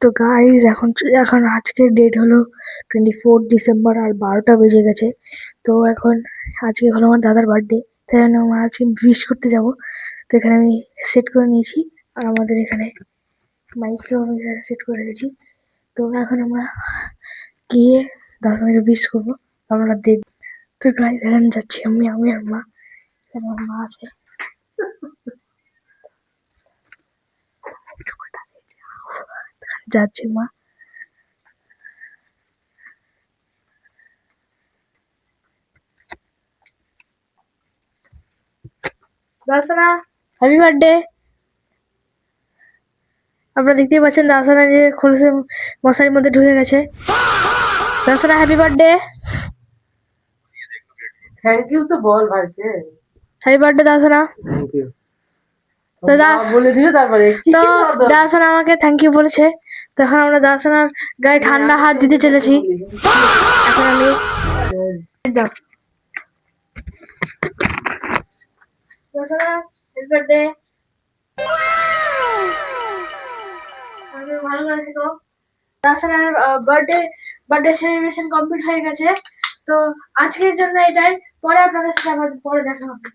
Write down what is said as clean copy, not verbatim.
তো গাইজ এখন আজকের ডেট হলো 24 ডিসেম্বর আর 12টা বেজে গেছে। তো এখন আজকে হলো আমার দাদার বার্থডে, তাই জন্য আমরা আজকে উইশ করতে যাব। তো এখানে আমি সেট করে নিয়েছি, আর আমাদের এখানে মাইকটাও আমি এখানে সেট করে রেখেছি। তো এখন আমরা গিয়ে দাদাকে উইশ করবো, আমরা দেখব। তো গাইজ এখানে যাচ্ছি আমি আর মা, এখানে আমার মা আছে। যাচ্ছে মা। দাসনা হ্যাপি বার্থডে। আপনারা দেখতেই পাচ্ছেন দাসনা যে খোলসে মশারির মধ্যে ঢুকে গেছে। Dasna happy birthday. Thank you তো বল ভাইকে। Happy birthday Dasna. Thank you তো দাস বলে দিও তারপরে কি তো কি দেওয়া দরকার? দাসনা আমাকে থ্যাংক ইউ বলেছে। তো এখন আমরা দাসনার গায়ে ঠান্ডা হাত দিতে চলেছি। এখন আমি দাও। দাসনা হ্যাপি বার্থডে। আমি ভালো করে থেকো। দাসনার বার্থডে বার্থডে সেলিব্রেশন কমপ্লিট হয়ে গেছে। তো আজকের জন্য এটাই, পরে আপনাদের সাথে আবার পরে দেখা হবে।